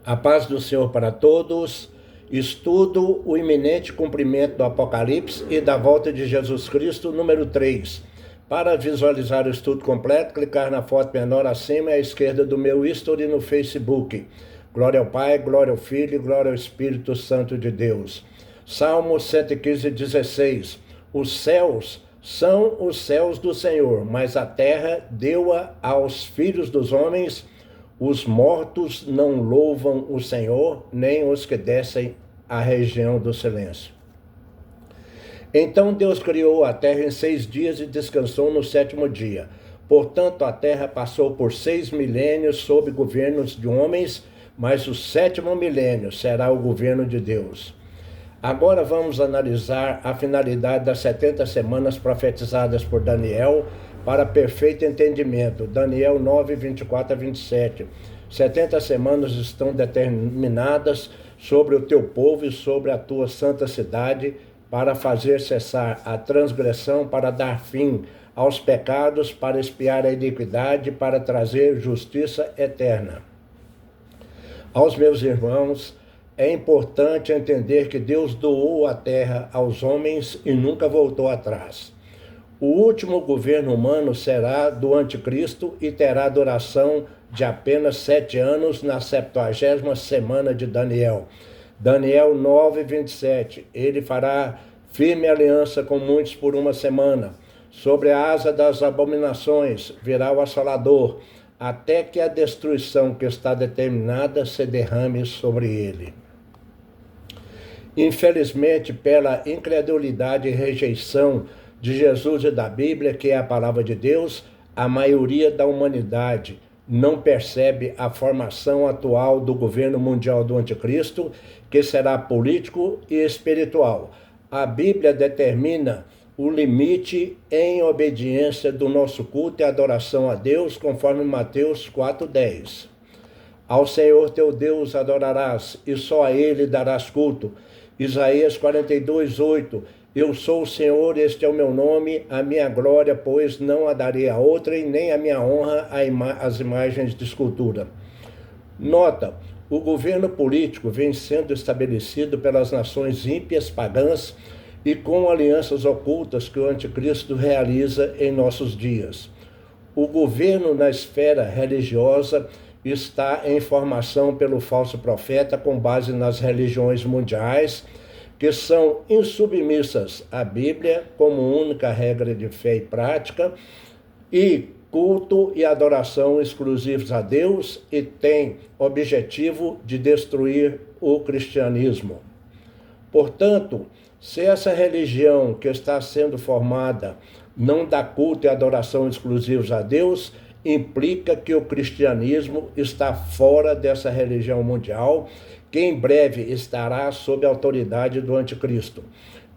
A paz do Senhor para todos. Estudo o iminente cumprimento do Apocalipse e da volta de Jesus Cristo, número 3. Para visualizar o estudo completo, clicar na foto menor acima e à esquerda do meu history no Facebook. Glória ao Pai, glória ao Filho e glória ao Espírito Santo de Deus. Salmo 115, 16. Os céus são os céus do Senhor, mas a terra deu-a aos filhos dos homens. Os mortos não louvam o Senhor, nem os que descem à região do silêncio. Então Deus criou a terra em 6 dias e descansou no 7º dia. Portanto, a terra passou por 6 milênios sob governos de homens, mas o 7º milênio será o governo de Deus. Agora vamos analisar a finalidade das 70 semanas profetizadas por Daniel para perfeito entendimento. Daniel 9, 24 a 27. 70 semanas estão determinadas sobre o teu povo e sobre a tua santa cidade para fazer cessar a transgressão, para dar fim aos pecados, para expiar a iniquidade, para trazer justiça eterna. Aos meus irmãos, é importante entender que Deus doou a terra aos homens e nunca voltou atrás. O último governo humano será do anticristo e terá duração de apenas 7 anos na 70ª semana de Daniel. Daniel 9, 27. Ele fará firme aliança com muitos por 1 semana. Sobre a asa das abominações virá o assolador, até que a destruição que está determinada se derrame sobre ele. Infelizmente, pela incredulidade e rejeição de Jesus e da Bíblia, que é a palavra de Deus, a maioria da humanidade não percebe a formação atual do governo mundial do anticristo, que será político e espiritual. A Bíblia determina o limite em obediência do nosso culto e adoração a Deus, conforme Mateus 4:10. Ao Senhor teu Deus adorarás, e só a Ele darás culto. Isaías 42:8. Eu sou o Senhor, este é o meu nome, a minha glória, pois não a darei a outrem, nem a minha honra às imagens de escultura. Nota, o governo político vem sendo estabelecido pelas nações ímpias, pagãs, e com alianças ocultas que o anticristo realiza em nossos dias. O governo na esfera religiosa está em formação pelo falso profeta com base nas religiões mundiais, que são insubmissas à Bíblia como única regra de fé e prática, e culto e adoração exclusivos a Deus, e tem objetivo de destruir o cristianismo. Portanto, se essa religião que está sendo formada não dá culto e adoração exclusivos a Deus, implica que o cristianismo está fora dessa religião mundial, que em breve estará sob a autoridade do anticristo.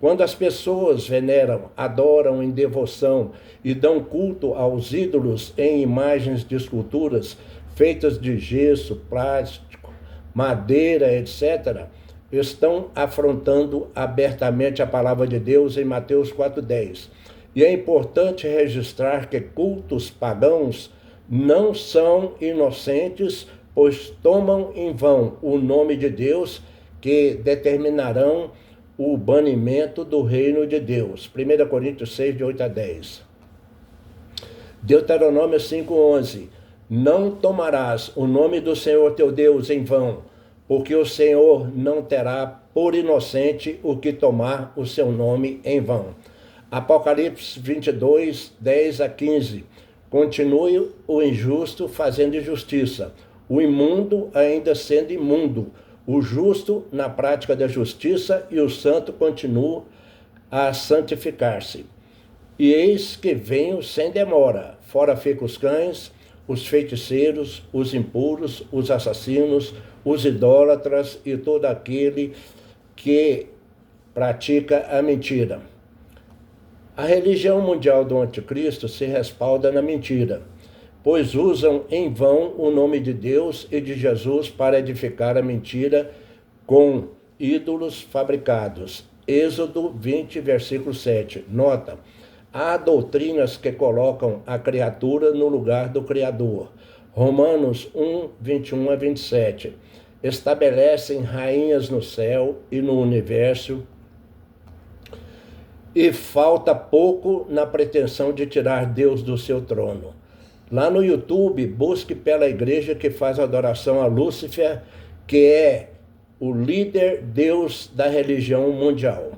Quando as pessoas veneram, adoram em devoção e dão culto aos ídolos em imagens de esculturas feitas de gesso, plástico, madeira, etc., estão afrontando abertamente a palavra de Deus em Mateus 4:10. E é importante registrar que cultos pagãos não são inocentes, pois tomam em vão o nome de Deus, que determinarão o banimento do reino de Deus. 1 Coríntios 6, de 8 a 10. Deuteronômio 5:11. Não tomarás o nome do Senhor teu Deus em vão, porque o Senhor não terá por inocente o que tomar o seu nome em vão. Apocalipse 22, 10 a 15. Continue o injusto fazendo injustiça, o imundo ainda sendo imundo, o justo na prática da justiça e o santo continua a santificar-se. E eis que venho sem demora, fora ficam os cães, os feiticeiros, os impuros, os assassinos, os idólatras e todo aquele que pratica a mentira. A religião mundial do anticristo se respalda na mentira, pois usam em vão o nome de Deus e de Jesus para edificar a mentira com ídolos fabricados. Êxodo 20, versículo 7. Nota, há doutrinas que colocam a criatura no lugar do Criador. Romanos 1, 21 a 27. estabelecem rainhas no céu e no universo, e falta pouco na pretensão de tirar Deus do seu trono. Lá no YouTube, busque pela igreja que faz adoração a Lúcifer, que é o líder Deus da religião mundial.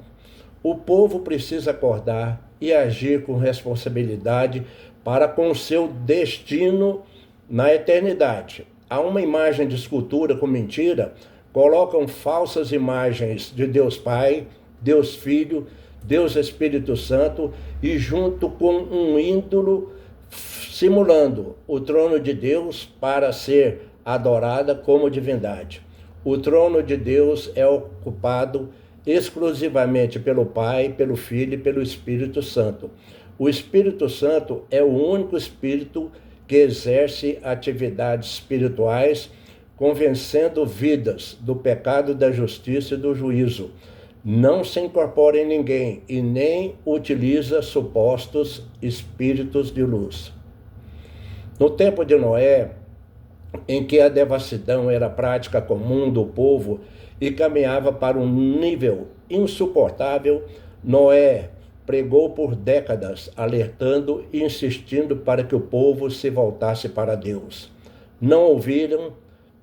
O povo precisa acordar e agir com responsabilidade para com o seu destino na eternidade. Há uma imagem de escultura com mentira, colocam falsas imagens de Deus Pai, Deus Filho, Deus Espírito Santo e junto com um ídolo simulando o trono de Deus para ser adorada como divindade. O trono de Deus é ocupado exclusivamente pelo Pai, pelo Filho e pelo Espírito Santo. O Espírito Santo é o único Espírito que exerce atividades espirituais, convencendo vidas do pecado, da justiça e do juízo. Não se incorpora em ninguém e nem utiliza supostos espíritos de luz. No tempo de Noé, em que a devassidão era prática comum do povo e caminhava para um nível insuportável, Noé pregou por décadas, alertando e insistindo para que o povo se voltasse para Deus. Não ouviram,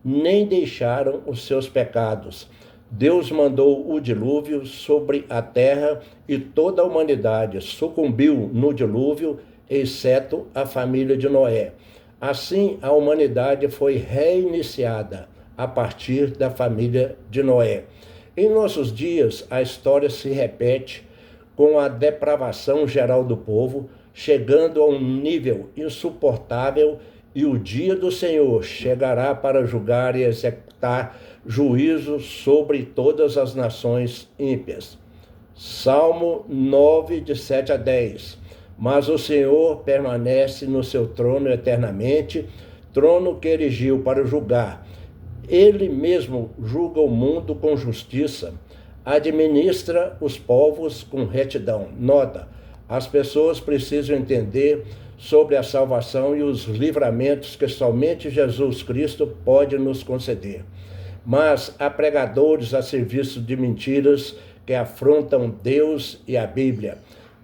nem deixaram os seus pecados. Deus mandou o dilúvio sobre a terra e toda a humanidade sucumbiu no dilúvio, exceto a família de Noé. Assim, a humanidade foi reiniciada a partir da família de Noé. Em nossos dias, a história se repete com a depravação geral do povo, chegando a um nível insuportável, e o dia do Senhor chegará para julgar e executar juízo sobre todas as nações ímpias. Salmo 9, de 7 a 10. Mas o Senhor permanece no seu trono eternamente, trono que erigiu para julgar. Ele mesmo julga o mundo com justiça, administra os povos com retidão. Nota, as pessoas precisam entender sobre a salvação e os livramentos que somente Jesus Cristo pode nos conceder. Mas há pregadores a serviço de mentiras que afrontam Deus e a Bíblia.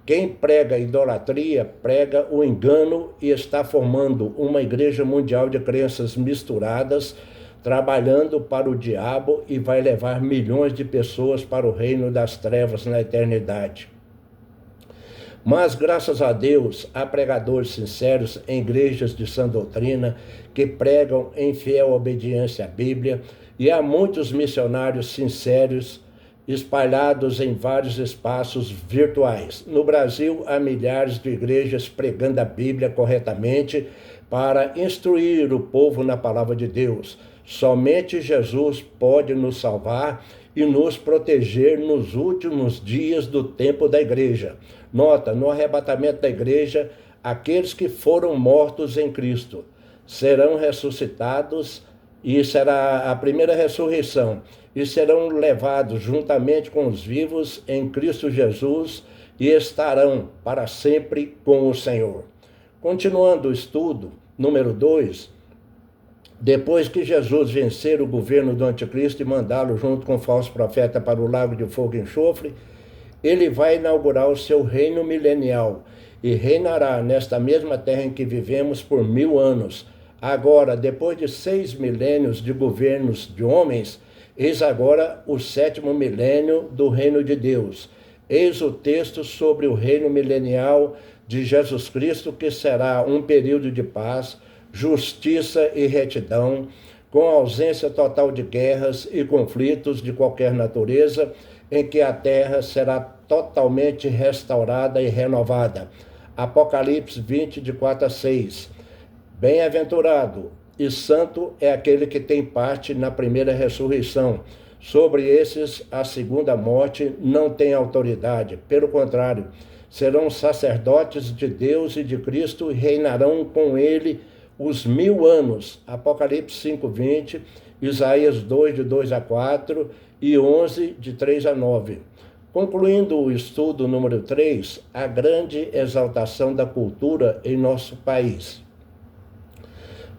Quem prega idolatria, prega o engano e está formando uma igreja mundial de crenças misturadas, trabalhando para o diabo e vai levar milhões de pessoas para o reino das trevas na eternidade. Mas, graças a Deus, há pregadores sinceros em igrejas de sã doutrina que pregam em fiel obediência à Bíblia, e há muitos missionários sinceros espalhados em vários espaços virtuais. No Brasil, há milhares de igrejas pregando a Bíblia corretamente para instruir o povo na palavra de Deus. Somente Jesus pode nos salvar e nos proteger nos últimos dias do tempo da igreja. Nota, no arrebatamento da igreja, aqueles que foram mortos em Cristo serão ressuscitados, e será a primeira ressurreição, e serão levados juntamente com os vivos em Cristo Jesus e estarão para sempre com o Senhor. Continuando o estudo, número 2, depois que Jesus vencer o governo do anticristo e mandá-lo junto com o falso profeta para o lago de fogo e enxofre, ele vai inaugurar o seu reino milenial e reinará nesta mesma terra em que vivemos por 1000 anos. Agora, depois de 6 milênios de governos de homens, eis agora o 7º milênio do reino de Deus. Eis o texto sobre o reino milenial de Jesus Cristo, que será um período de paz, justiça e retidão, com ausência total de guerras e conflitos de qualquer natureza, em que a terra será totalmente restaurada e renovada. Apocalipse 20, de 4 a 6. Bem-aventurado e santo é aquele que tem parte na primeira ressurreição. Sobre esses, a segunda morte não tem autoridade. Pelo contrário, serão sacerdotes de Deus e de Cristo e reinarão com ele os 1000 anos. Apocalipse 5, 20, Isaías 2, de 2 a 4 e 11, de 3 a 9. Concluindo o estudo número 3, a grande exaltação da cultura em nosso país.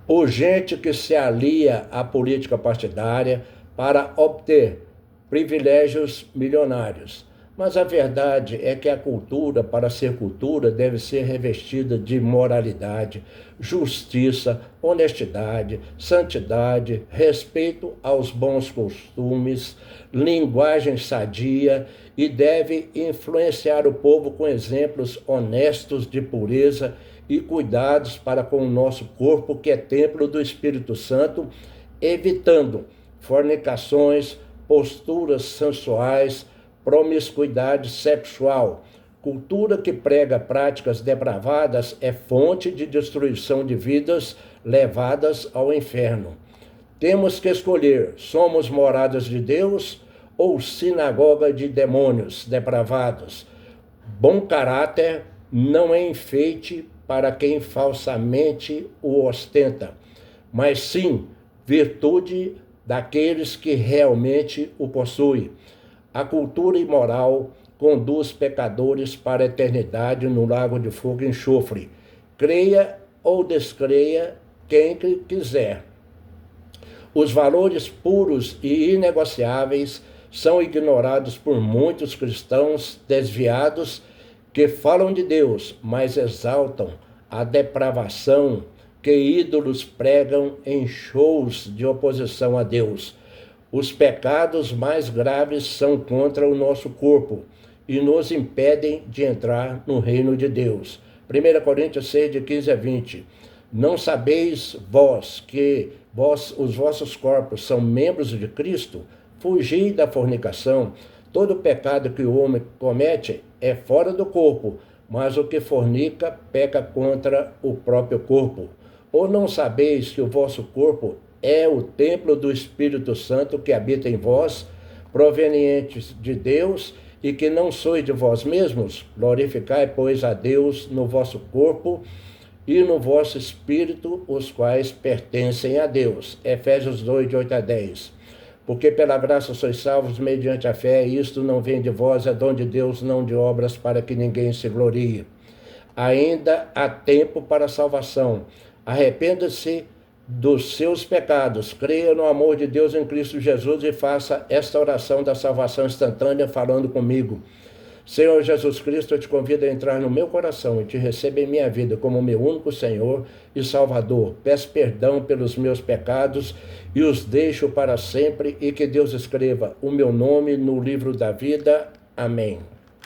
ou gente que se alia à política partidária para obter privilégios milionários. Mas a verdade é que a cultura, para ser cultura, deve ser revestida de moralidade, justiça, honestidade, santidade, respeito aos bons costumes, linguagem sadia e deve influenciar o povo com exemplos honestos de pureza e cuidados para com o nosso corpo, que é templo do Espírito Santo, evitando fornicações, posturas sensuais, promiscuidade sexual. Cultura que prega práticas depravadas é fonte de destruição de vidas levadas ao inferno. Temos que escolher: somos moradas de Deus ou sinagoga de demônios depravados? Bom caráter não é enfeite para quem falsamente o ostenta, mas sim virtude daqueles que realmente o possuem. A cultura imoral conduz pecadores para a eternidade no lago de fogo e enxofre. Creia ou descreia quem quiser. Os valores puros e inegociáveis são ignorados por muitos cristãos desviados que falam de Deus, mas exaltam a depravação que ídolos pregam em shows de oposição a Deus. Os pecados mais graves são contra o nosso corpo e nos impedem de entrar no reino de Deus. 1 Coríntios 6, de 15 a 20. Não sabeis vós que os vossos corpos são membros de Cristo? Fugi da fornicação. Todo pecado que o homem comete é fora do corpo, mas o que fornica peca contra o próprio corpo. Ou não sabeis que o vosso corpo é o templo do Espírito Santo que habita em vós, provenientes de Deus, e que não sois de vós mesmos? Glorificai, pois, a Deus no vosso corpo e no vosso espírito, os quais pertencem a Deus. Efésios 2, de 8 a 10. Porque pela graça sois salvos mediante a fé, e isto não vem de vós, é dom de Deus, não de obras, para que ninguém se glorie. Ainda há tempo para a salvação. Arrependa-se dos seus pecados, creia no amor de Deus em Cristo Jesus e faça esta oração da salvação instantânea falando comigo. Senhor Jesus Cristo, eu te convido a entrar no meu coração e te recebo em minha vida como meu único Senhor e Salvador. Peço perdão pelos meus pecados e os deixo para sempre, e que Deus escreva o meu nome no livro da vida. Amém.